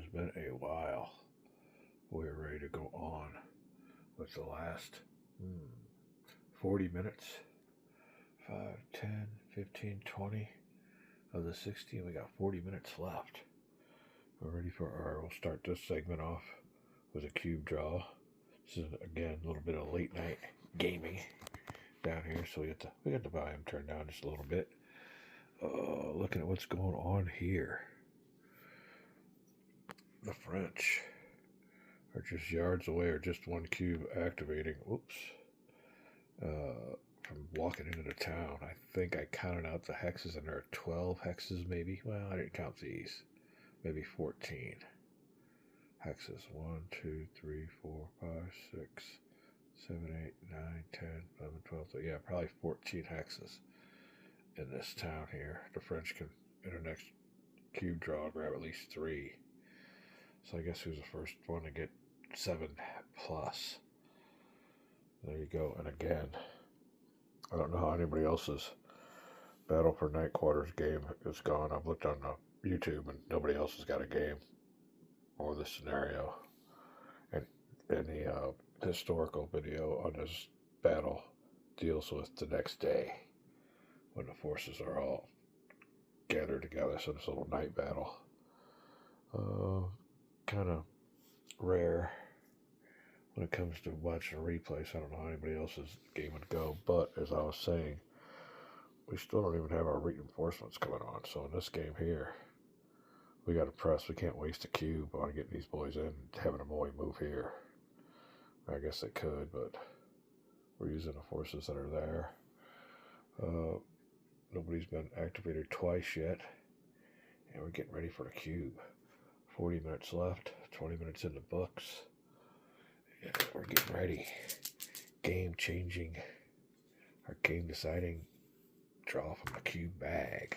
has been a while. We're ready to go on with the last 40 minutes. 5, 10, 15, 20 of the 60. We got 40 minutes left. We're ready for we'll start this segment off with a cube draw. This is, again, a little bit of late night gaming down here. So we got the volume turned down just a little bit. Looking at what's going on here. The French are just yards away, or just one cube activating. Oops. From walking into the town. I think I counted out the hexes, and there are 12 hexes maybe. Well, I didn't count these. Maybe 14 hexes. 1, 2, 3, 4, 5, 6, 7, 8, 9, 10, 11, 12. So yeah, probably 14 hexes in this town here. The French can, in their next cube draw, grab at least 3. So I guess who's the first one to get 7 plus? There you go. And again, I don't know how anybody else's Battle for Night Quarters game is gone. I've looked on YouTube and nobody else has got a game or this scenario. And any historical video on this battle deals with the next day when the forces are all gathered together. So this little night battle. Kind of rare when it comes to watching a replay. So I don't know how anybody else's game would go. But as I was saying, we still don't even have our reinforcements coming on. So in this game here, we got to press. We can't waste a cube on getting these boys in, having them only move here. I guess they could, but we're using the forces that are there. Nobody's been activated twice yet. And we're getting ready for the cube. 40 minutes left, 20 minutes in the books. Yeah, we're getting ready. Game changing, or game deciding draw from the cube bag,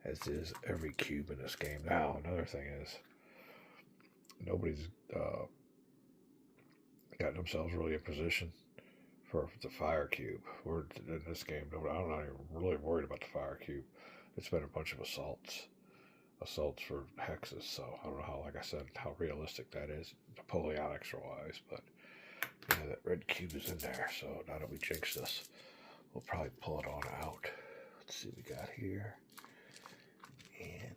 as is every cube in this game. Now, another thing is, nobody's got themselves really in position for the fire cube. We're in this game, I'm not even really worried about the fire cube. It's been a bunch of assaults for hexes, so I don't know how, like I said, how realistic that is, Napoleonics wise, but yeah, that red cube is in there, so now that we jinx this, we'll probably pull it on out. Let's see what we got here, and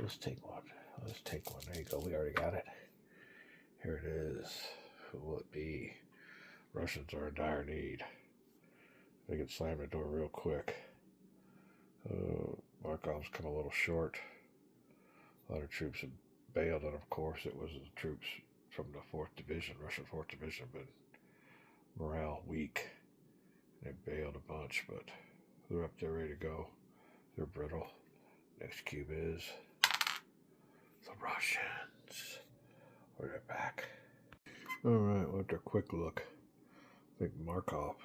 let's take one. There you go, we already got it. Here it is. Who will it be? Russians are in dire need. They can slam the door real quick. Markov's come a little short. A lot of troops have bailed, and of course it was the troops from the 4th Division, Russian 4th Division, have been morale weak. They bailed a bunch, but they're up there ready to go. They're brittle. Next cube is the Russians. They're back. Alright, well, after a quick look, I think Markov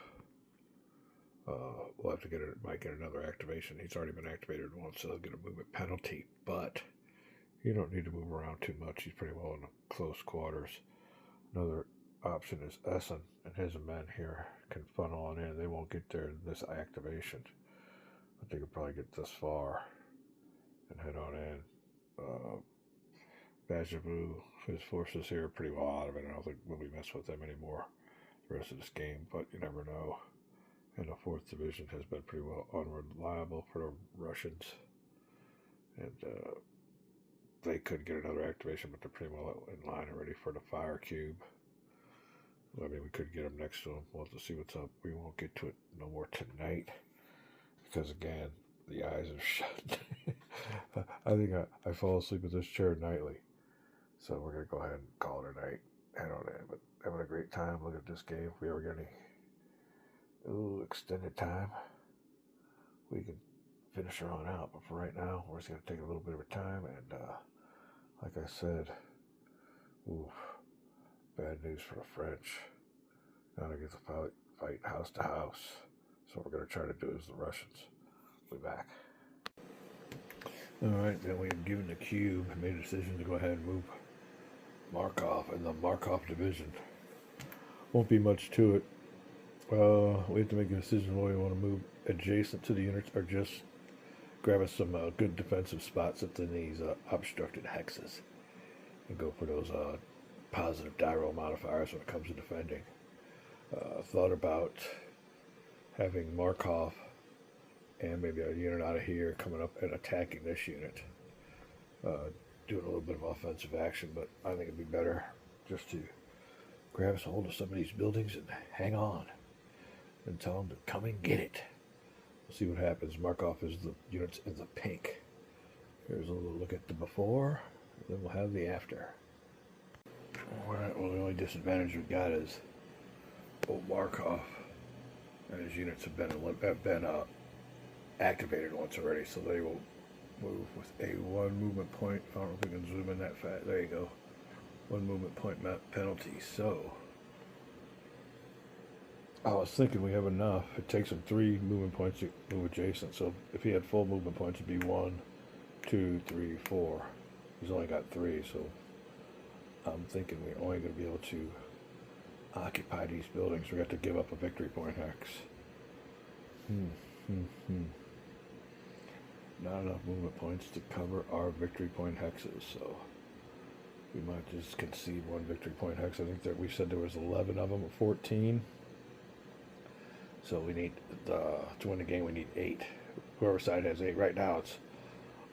will have to might get another activation. He's already been activated once, so he'll get a movement penalty, but you don't need to move around too much. He's pretty well in close quarters. Another option is Essen and his men here can funnel on in. They won't get there in this activation, but they could probably get this far and head on in. Bajavu, his forces here are pretty well out of it. I don't think we'll be messing with them anymore the rest of this game, but you never know. And the 4th Division has been pretty well unreliable for the Russians. And they could get another activation, but they're pretty well in line already for the fire cube. I mean, we could get them next to them. We'll have to see what's up. We won't get to it no more tonight, because again, the eyes are shut. I think I fall asleep with this chair nightly. So we're going to go ahead and call it a night. Head on in. But having a great time. Look at this game. If we ever get any extended time, we can finish her on out. But for right now, we're just going to take a little bit of a time. And like I said, bad news for the French. Now they get to fight house to house. So what we're going to try to do is the Russians. We'll be back. Alright, then we have given the cube and made a decision to go ahead and move Markov in the Markov division. Won't be much to it. We have to make a decision whether we want to move adjacent to the units or just grab us some good defensive spots within these obstructed hexes. and go for those positive die roll modifiers when it comes to defending. Thought about having Markov and maybe a unit out of here coming up and attacking this unit. Doing a little bit of offensive action, but I think it'd be better just to grab us a hold of some of these buildings and hang on and tell them to come and get it. We'll see what happens. Markov is the units in the pink. Here's a little look at the before, and then we'll have the after. Alright, well, the only disadvantage we've got is old Markov and his units have been activated once already, so they will move with a 1 movement point. I don't know if we can zoom in that fast. There you go. 1 movement point penalty. So I was thinking we have enough. It takes him 3 movement points to move adjacent. So if he had full movement points, it'd be 1, 2, 3, 4. He's only got 3, so I'm thinking we're only going to be able to occupy these buildings. We have to give up a victory point hex. Not enough movement points to cover our victory point hexes, so we might just concede 1 victory point hex. I think that we said there was 11 of them, or 14. So we need, to win the game, we need 8. Whoever side has 8. Right now it's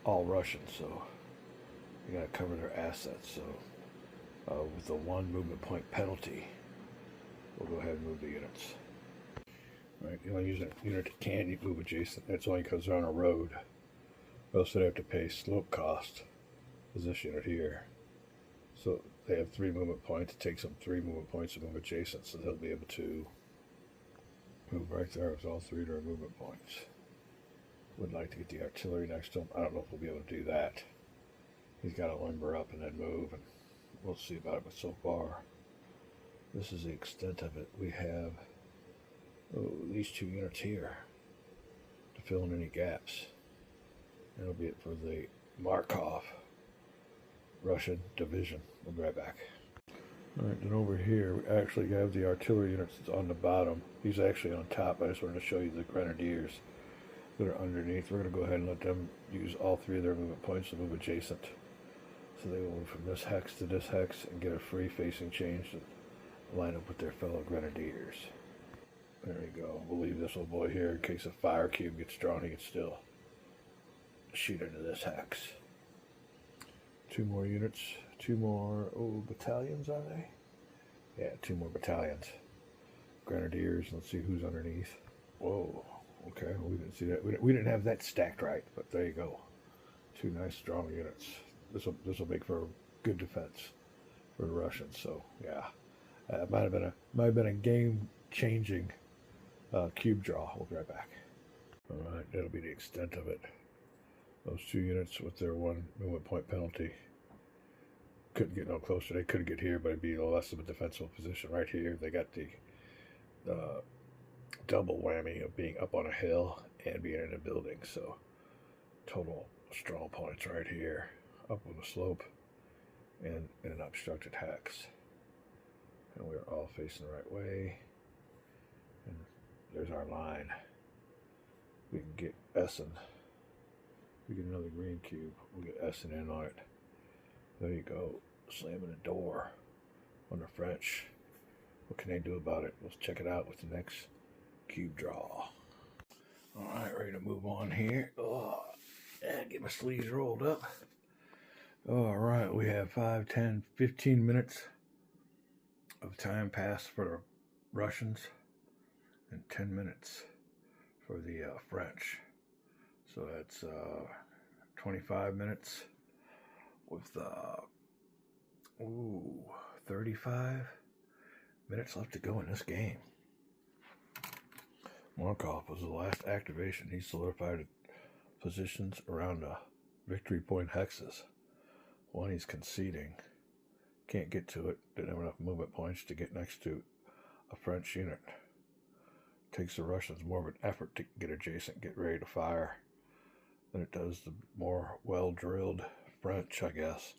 all Russian, so we got to cover their assets. So with the 1 movement point penalty, we'll go ahead and move the units. Right, you only use a unit that can move adjacent. That's only because they're on a road. Else they have to pay slope cost, is this unit here. So they have 3 movement points. It takes them 3 movement points to move adjacent, so they'll be able to move right there with all 3 of their movement points. Would like to get the artillery next to him. I don't know if we'll be able to do that. He's got to limber up and then move, and we'll see about it. But so far, this is the extent of it. We have these 2 units here to fill in any gaps. That'll be it for the Markov Russian division. We'll be right back. Alright, then over here we actually have the artillery units on the bottom. He's actually on top. I just wanted to show you the grenadiers that are underneath. We're going to go ahead and let them use all 3 of their movement points to move adjacent. So they will move from this hex to this hex and get a free facing change to line up with their fellow grenadiers. There you go. We'll leave this little boy here in case a fire cube gets drawn. He can still shoot into this hex. 2 more units. 2 more battalions, are they? Yeah, 2 more battalions. Grenadiers. Let's see who's underneath. Whoa. Okay, well, we didn't see that. We didn't have that stacked right, but there you go. 2 nice strong units. This will make for good defense for the Russians. So yeah, it might have been a game changing cube draw. We'll be right back. All right, that'll be the extent of it. Those 2 units with their 1 movement point penalty couldn't get no closer. They could get here, but it'd be less of a defensible position right here. They got the double whammy of being up on a hill and being in a building. So total strong points right here, up on the slope and in an obstructed hex. And we're all facing the right way. And there's our line. We can get Essen. We get another green cube. We'll get Essen in on it. There you go. Slamming the door on the French. What can they do about it? Let's check it out with the next cube draw. Alright, ready to move on here. Oh, yeah, get my sleeves rolled up. Alright, we have 5, 10, 15 minutes of time passed for the Russians and 10 minutes for the French. So that's 25 minutes with 35 minutes left to go in this game. Markov was the last activation. He solidified positions around the victory point hexes. One he's conceding. Can't get to it. Didn't have enough movement points to get next to a French unit. Takes the Russians more of an effort to get adjacent, get ready to fire, than it does the more well-drilled French, I guess.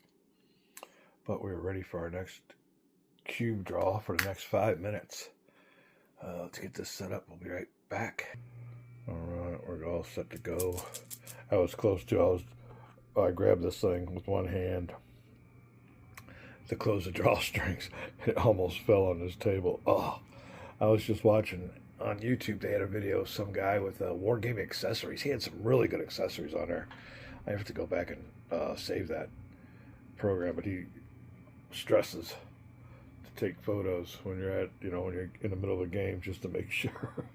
But we're ready for our next cube draw for the next 5 minutes. Let's get this set up. We'll be right back. Alright, we're all set to go. I was close to, I grabbed this thing with one hand to close the drawstrings. It almost fell on this table. Oh, I was just watching on YouTube. They had a video of some guy with wargaming accessories. He had some really good accessories on there. I have to go back and save that program, but he stresses to take photos when you're at, when you're in the middle of a game, just to make sure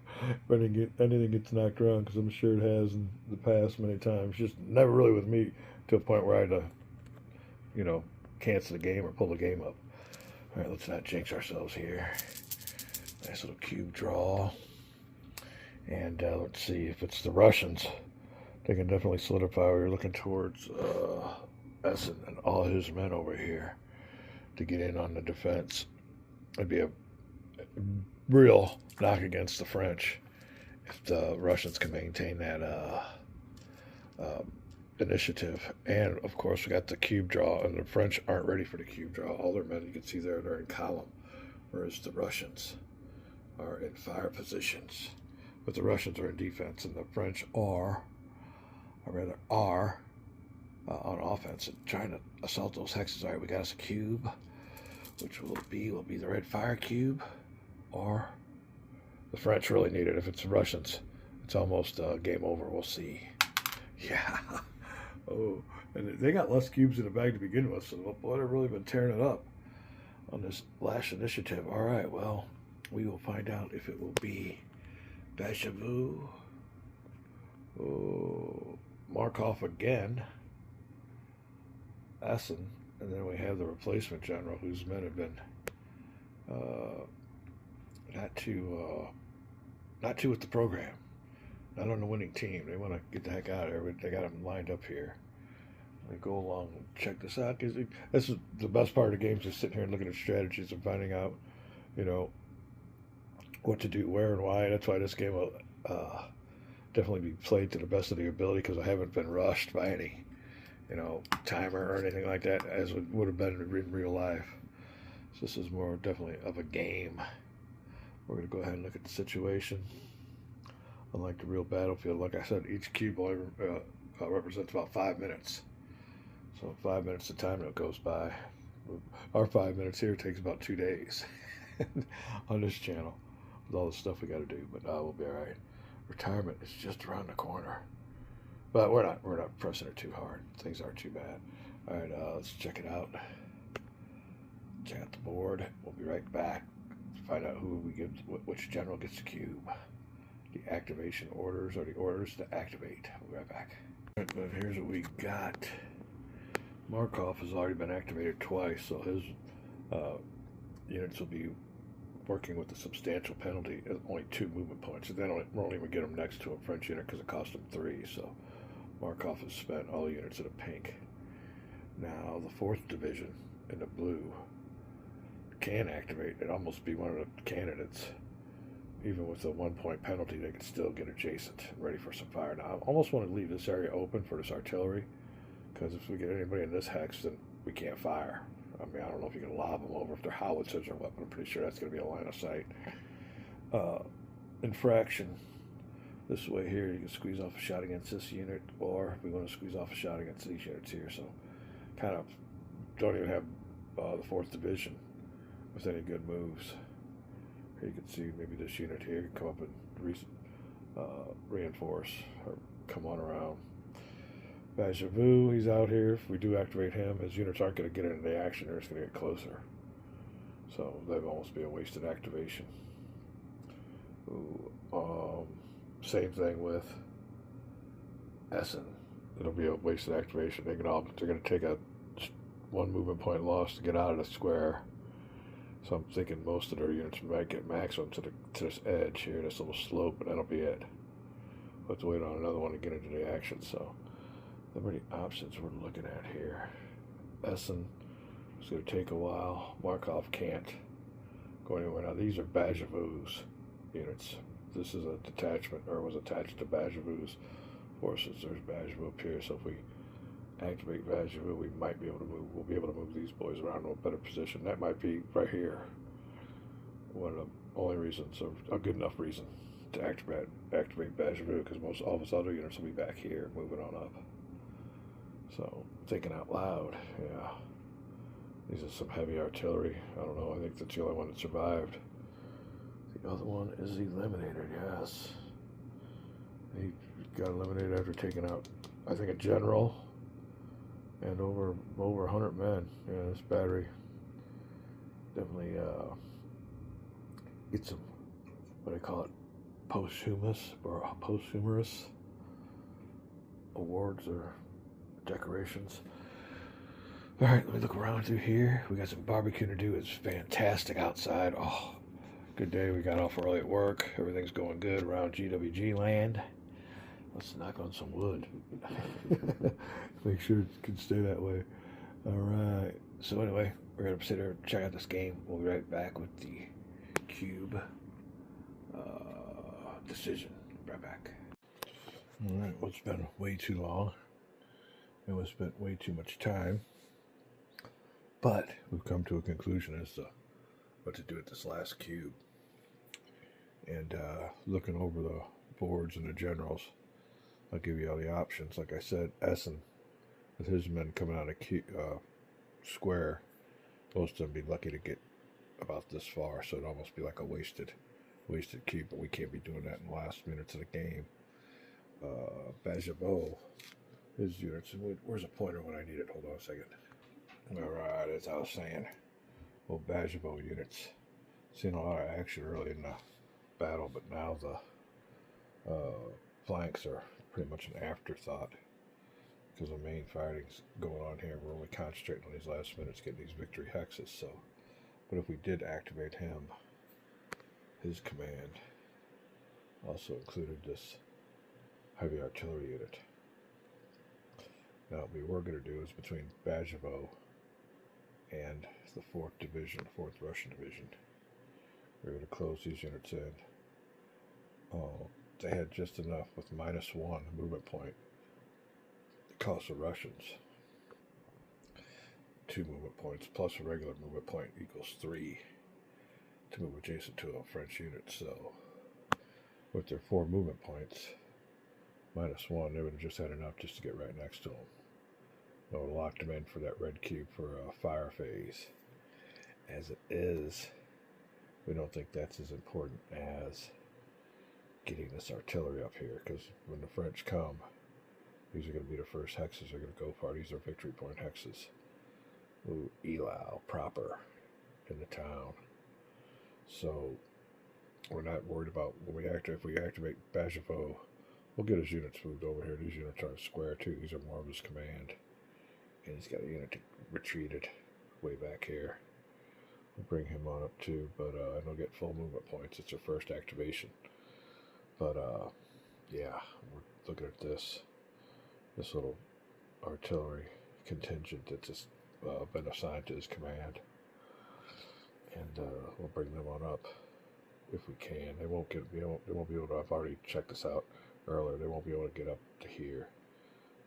if anything gets knocked around, because I'm sure it has in the past many times. Just never really with me, to a point where I had to, cancel the game or pull the game up. All right, let's not jinx ourselves here. Nice little cube draw. And let's see if it's the Russians. They can definitely solidify. We're looking towards Essen and all his men over here to get in on the defense. It'd be a real knock against the French if the Russians can maintain that initiative. And of course, we got the cube draw, and the French aren't ready for the cube draw. All their men, you can see there, they're in column, whereas the Russians are in fire positions. But the Russians are in defense, and the French are on offense and trying to assault those hexes. All right, we got us a cube, which will be the red fire cube, or the French really need it. If it's the Russians, it's almost game over. We'll see. Yeah. Oh, and they got less cubes in the bag to begin with, so boy, they've really been tearing it up on this last initiative. All right, well, we will find out if it will be Bajavu. Oh, Markov again. Essen, and then we have the replacement general, whose men have been not too with the program, not on the winning team. They want to get the heck out of there, but they got them lined up here. Let me go along and check this out, because this is the best part of the game, just sitting here and looking at strategies and finding out, what to do, where, and why. That's why this game will definitely be played to the best of your ability, because I haven't been rushed by any timer or anything like that, as would have been in real life. So this is more definitely of a game. We're going to go ahead and look at the situation. Unlike the real battlefield, like I said, each cube only represents about 5 minutes. So 5 minutes of time that goes by. Our 5 minutes here takes about 2 days on this channel with all the stuff we got to do. But we'll be all right. Retirement is just around the corner. But we're not pressing it too hard. Things aren't too bad. All right, let's check it out. Check out the board. We'll be right back to find out which general gets the cube. The activation orders, or the orders to activate. We'll be right back. But here's what we got. Markov has already been activated twice, so his units will be working with a substantial penalty, only 2 movement points. And then won't even get them next to a French unit because it cost them 3. So Markov has spent all the units in a pink. Now the 4th Division in the blue can activate. It'd almost be one of the candidates. Even with a 1-point penalty, they could still get adjacent and ready for some fire. Now, I almost want to leave this area open for this artillery, because if we get anybody in this hex, then we can't fire. I mean, I don't know if you can lob them over if they're howitzers or what, but I'm pretty sure that's going to be a line of sight. Infraction. This way here, you can squeeze off a shot against this unit, or if we want to squeeze off a shot against these units here. So, kind of don't even have the 4th Division with any good moves. Here you can see maybe this unit here can come up and reinforce or come on around. Bajavu, he's out here. If we do activate him, his units aren't going to get into the action. They're just going to get closer. So that would almost be a wasted activation. Ooh, same thing with Essen. It'll be a wasted activation. They're going to take a 1 movement point loss to get out of the square. So I'm thinking most of their units might get maximum to this edge here, this little slope, and that'll be it. We'll have to wait on another one to get into the action. So the many options we're looking at here. Essen is going to take a while. Markov can't go anywhere. Now these are Bajavu's units. This is a detachment, or was attached to Bajavu's forces. There's Bajavu up here. So if we activate Bajavu, we might be able to move. We'll be able to move these boys around to a better position. That might be right here. One of the only reasons, or a good enough reason, to activate Bajavu, because most all of his other units will be back here, moving on up. So thinking out loud, yeah. These are some heavy artillery. I don't know. I think that's the only one that survived. The other one is eliminated, yes. He got eliminated after taking out, I think, a general and over 100 men. Yeah, this battery definitely gets some, what do they call it, posthumous awards or decorations. All right, let me look around through here. We got some barbecuing to do. It's fantastic outside. Oh, good day. We got off early at work. Everything's going good around GWG land. Let's knock on some wood. Make sure it can stay that way. All right. So anyway, we're going to sit here and check out this game. We'll be right back with the cube decision. Right back. All right. Well, it's been way too long. And we spent way too much time. But we've come to a conclusion as to what to do with this last cube. And looking over the boards and the generals, I'll give you all the options. Like I said, Essen, with his men coming out of square, most of them be lucky to get about this far, so it'd almost be like a wasted cube, but we can't be doing that in the last minutes of the game. Bajabo, his units, and where's a pointer when I need it? Hold on a second. Alright, as I was saying, well, Bajabo units, seen a lot of action early in the battle, but now the flanks are pretty much an afterthought because the main fighting's going on here. We're only concentrating on these last minutes getting these victory hexes. So, but if we did activate him, his command also included this heavy artillery unit. Now, what we were going to do is between Bajavo and the 4th Division, 4th Russian Division, we're going to close these units in. They had just enough with -1 movement point to cost the Russians 2 movement points plus a regular movement point equals 3 to move adjacent to a French unit. So with their 4 movement points -1, they would have just had enough just to get right next to them. It would have locked them in for that red cube for a fire phase. As it is, we don't think that's as important as getting this artillery up here, because when the French come, these are going to be the first hexes they're going to go for. These are victory point hexes. Ooh, Elau proper in the town. So we're not worried about when if we activate Bajavo, we'll get his units moved over here. These units are square too. These are more of his command. And he's got a unit retreated way back here. We'll bring him on up too, but and he'll get full movement points. It's our first activation. But yeah, we're looking at this little artillery contingent that's just been assigned to his command, and we'll bring them on up if we can. They won't be able to. I've already checked this out earlier. They won't be able to get up to here,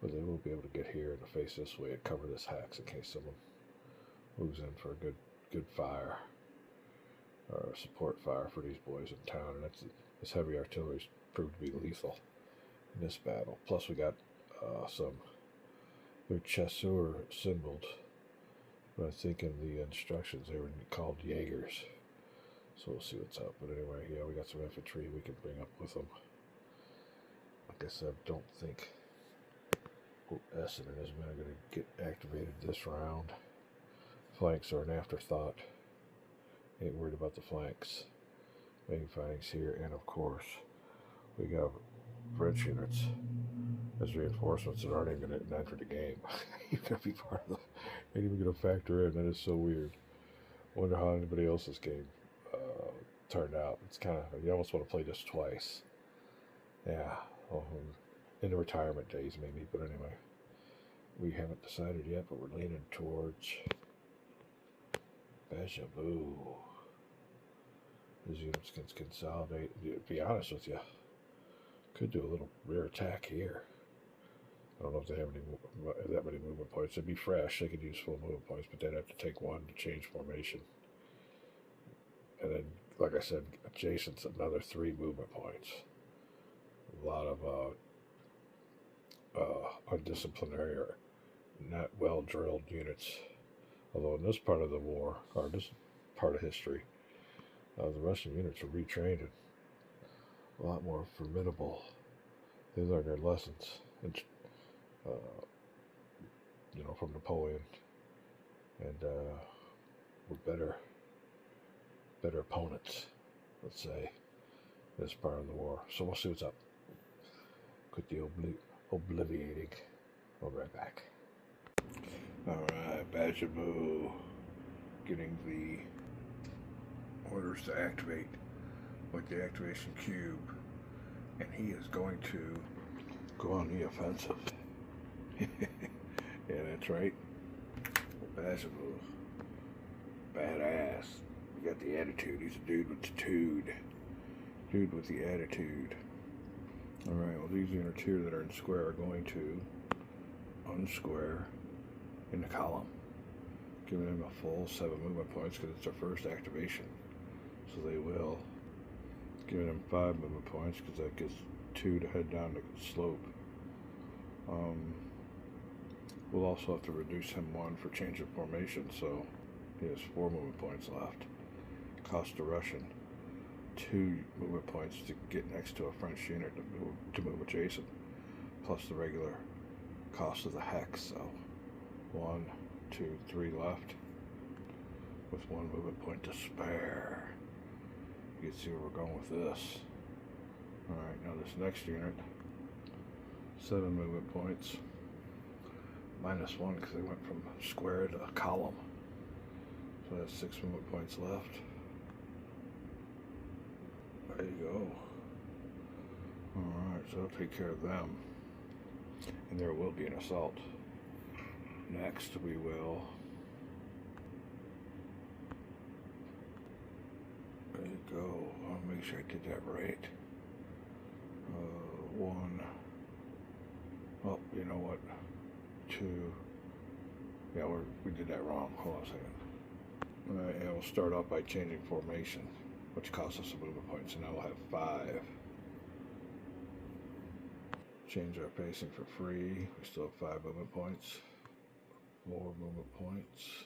but they will be able to get here and face this way and cover this hex in case someone moves in for a good fire or support fire for these boys in town. And this heavy artillery's proved to be lethal in this battle. Plus we got their chasseurs symboled, but I think in the instructions they were called Jaegers. So we'll see what's up. But anyway, yeah, we got some infantry we can bring up with them. Like I said, don't think Essen and his men are going to get activated this round. Flanks are an afterthought. Ain't worried about the flanks. Main fighting's here, and of course, we got French units as reinforcements that aren't even going to enter the game. You're going to be part of the. Ain't even going to factor in. That is so weird. Wonder how anybody else's game turned out. It's kind of, you almost want to play this twice. Yeah, in the retirement days maybe, but anyway, we haven't decided yet, but we're leaning towards Bajabo. His units can consolidate. To be honest with you, could do a little rear attack here. I don't know if they have that many movement points. It'd be fresh. They could use full movement points, but they'd have to take one to change formation. And then, like I said, adjacent's another 3 movement points. A lot of undisciplinary or not well drilled units Although in this part of the war, or this part of history, the Russian units were retrained and a lot more formidable. They learned their lessons, and, from Napoleon, and were better opponents, let's say, this part of the war. So we'll see what's up. Quit the obliviating. We'll be right back. Alright, Bajabu getting the orders to activate with the activation cube, and he is going to go on the offensive. Yeah, that's right. Bajabu, badass. You got the attitude. He's a dude with the tude. Dude with the attitude. Alright, well, these units here that are in square are going to unsquare in the column, giving them a full 7 movement points because it's their first activation. So they will. Giving them 5 movement points because that gives 2 to head down the slope. We'll also have to reduce him 1 for change of formation, so he has 4 movement points left. Cost the Russian 2 movement points to get next to a French unit to move adjacent, plus the regular cost of the hex. So 1, 2, 3 left with 1 movement point to spare. You can see where we're going with this. Alright, now this next unit, 7 movement points, minus 1 because they went from square to column. So that's 6 movement points left. There you go. Alright, so I'll take care of them. And there will be an assault. Next we will... There you go. I'll make sure I did that right. 1. Oh, you know what? 2. Yeah, we did that wrong. Hold on a second. Alright, and we'll start off by changing formation, which costs us a movement point. So now we'll have 5. Change our pacing for free. We still have 5 movement points. 4 movement points.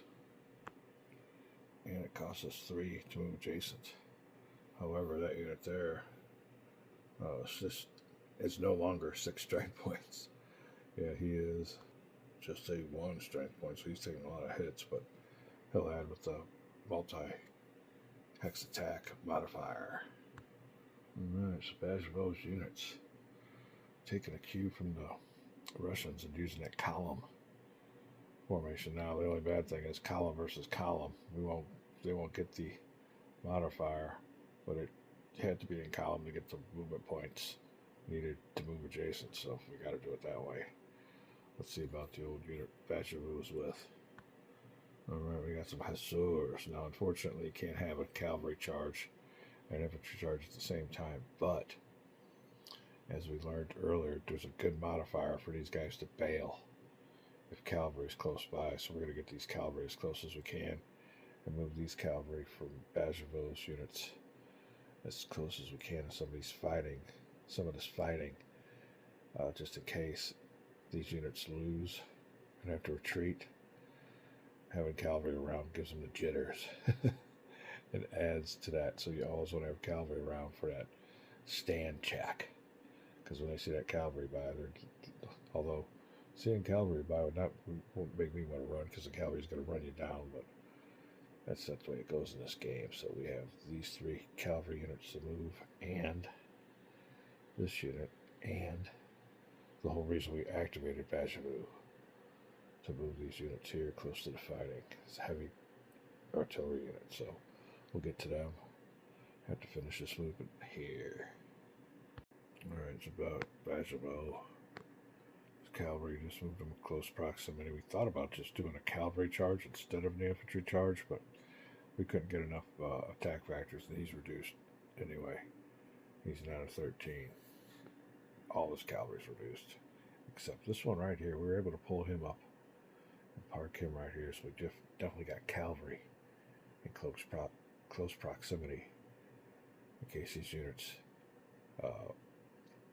And it costs us 3 to move adjacent. However, that unit there, it's no longer 6 strength points. Yeah, he is just a 1 strength point, so he's taking a lot of hits, but he'll add with the multi-hex attack modifier. Alright, so Bajavo's units. Taking a cue from the Russians and using that column formation. Now, the only bad thing is column versus column. They won't get the modifier, but it had to be in column to get the movement points needed to move adjacent, so we got to do it that way. Let's see about the old unit Bajavu was with. Alright, we got some Hexes. Now, unfortunately, you can't have a cavalry charge and infantry charge at the same time, but as we learned earlier, there's a good modifier for these guys to bail if cavalry is close by. So we're going to get these cavalry as close as we can and move these cavalry from Bajavu's units as close as we can to some of this fighting, just in case these units lose and have to retreat. Having cavalry around gives them the jitters. It adds to that, so you always want to have cavalry around for that stand check. Because when they see that cavalry by, although seeing cavalry by won't make me want to run, because the cavalry is going to run you down, but that's the way it goes in this game. So we have these 3 cavalry units to move, and this unit, and the whole reason we activated Bajavu to move these units here close to the fighting. It's a heavy artillery unit, so we'll get to them. Have to finish this movement here. Alright, it's about Bajavu. Cavalry just moved them in close proximity. We thought about just doing a cavalry charge instead of an infantry charge, but we couldn't get enough attack factors, and he's reduced anyway. He's down to 13. All his cavalry's reduced, except this one right here. We were able to pull him up and park him right here, so we definitely got cavalry in close proximity in case these units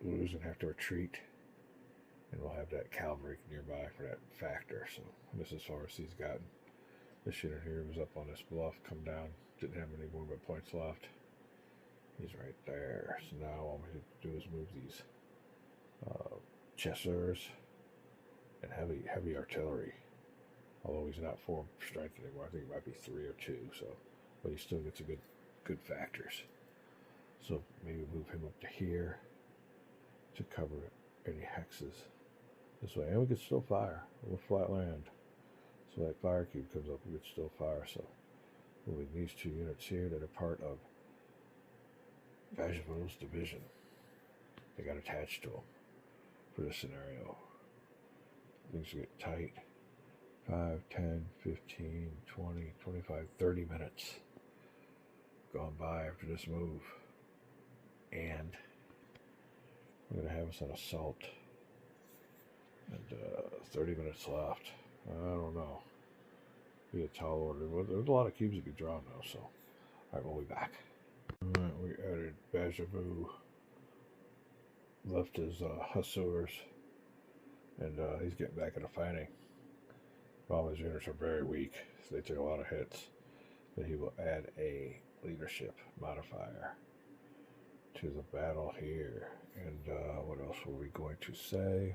lose and have to retreat, and we'll have that cavalry nearby for that factor. So this is as far as he's gotten. This unit here was up on this bluff, come down, didn't have any movement points left. He's right there. So now all we have to do is move these Chessers and heavy artillery. Although he's not 4 strength anymore, I think it might be 3 or 2. So, but he still gets a good factors. So maybe move him up to here to cover any hexes this way, and we could still fire. We're flat land, so that fire cube comes up, we could still fire. So moving these 2 units here that are part of Vajevol's division, they got attached to them for this scenario. Things get tight. 5, 10, 15, 20, 25, 30 minutes gone by after this move. And we're going to have us an assault. And 30 minutes left. I don't know. Be a tall order. There's a lot of cubes that get drawn now, so. Alright, we'll be back. Alright, we added Bajavou. Left his Hussars. And he's getting back into fighting. All his units are very weak, so they took a lot of hits. But he will add a leadership modifier to the battle here. And what else were we going to say?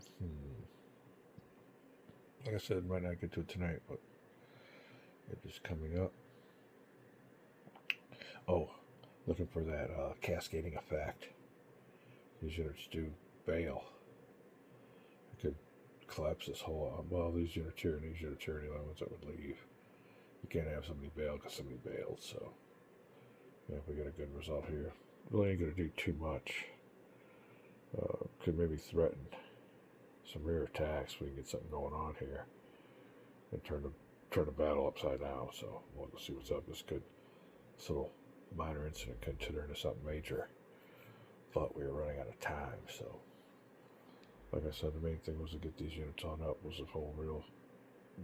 Like I said, might not get to it tonight, but it is coming up. Oh, looking for that cascading effect. These units do bail. I could collapse this whole, well, these units here and these units here are the only ones that would leave. You can't have somebody bail because somebody bailed, so yeah, if we get a good result here. Really ain't going to do too much. Could maybe threaten some rear attacks. We can get something going on here and turn the battle upside down. So we'll see what's up. This little minor incident could turn into something major. But we were running out of time, so like I said, the main thing was to get these units on up. Was the whole real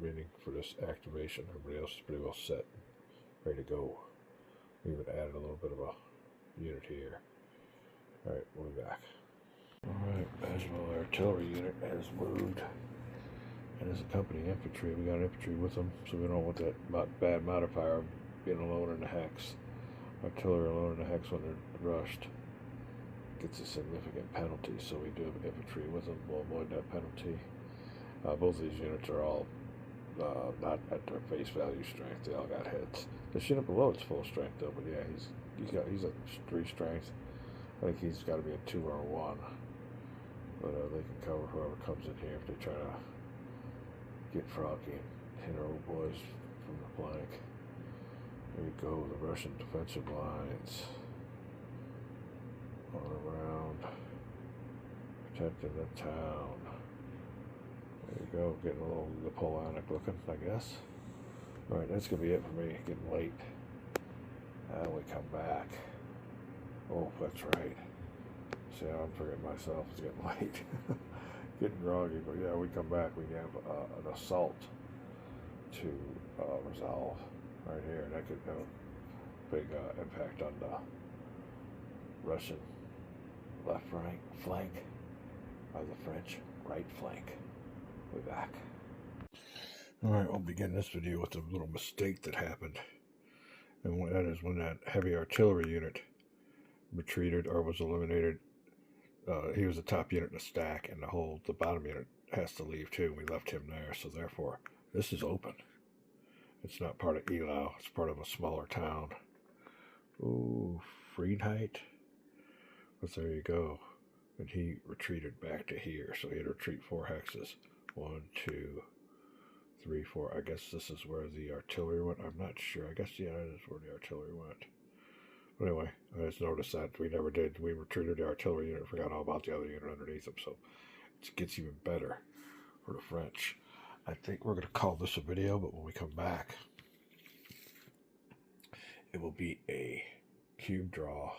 meaning for this activation. Everybody else is pretty well set, ready to go. We even added a little bit of a unit here. All right, we'll be back. All right, Bajavol artillery unit has moved, and as a company infantry, we got infantry with them, so we don't want that bad modifier being alone in the hex. Artillery alone in the hex when they're rushed gets a significant penalty, so we do have infantry with them. We'll avoid that penalty. Both of these units are all not at their face value strength. They all got hits. The unit below it's full strength though, but yeah, he's at 3 strength. I think he's got to be a 2 or a 1. But they can cover whoever comes in here if they try to get froggy and hit our old boys from the flank. There you go, the Russian defensive lines. All around, protecting the town. There you go, getting a little Napoleonic looking, I guess. Alright, that's going to be it for me, getting late. And we come back. Oh, that's right. See, I'm forgetting myself, it's getting late. Getting groggy, but yeah, we come back, we have an assault to resolve right here. That could have a big impact on the Russian left flank of the French right flank. We're back. Alright, we'll begin this video with a little mistake that happened. And that is when that heavy artillery unit retreated or was eliminated. He was the top unit in the stack, and the bottom unit has to leave too. We left him there, so therefore this is open. It's not part of Elau, it's part of a smaller town. Ooh, Friedheit. But there you go. And he retreated back to here. So he had to retreat 4 hexes. 1, 2, 3, 4. I guess this is where the artillery went. I'm not sure. I guess, yeah, that is where the artillery went. But anyway, I just noticed that we never did. We retreated the artillery unit, forgot all about the other unit underneath them. So it gets even better for the French. I think we're going to call this a video, but when we come back, it will be a cube draw.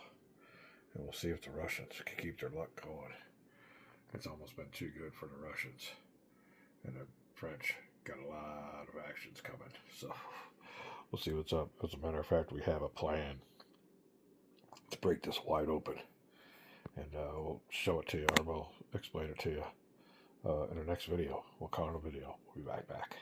And we'll see if the Russians can keep their luck going. It's almost been too good for the Russians. And the French got a lot of actions coming. So we'll see what's up. As a matter of fact, we have a plan to break this wide open. And we'll show it to you, or we'll explain it to you in the next video. We'll call it a video. We'll be back.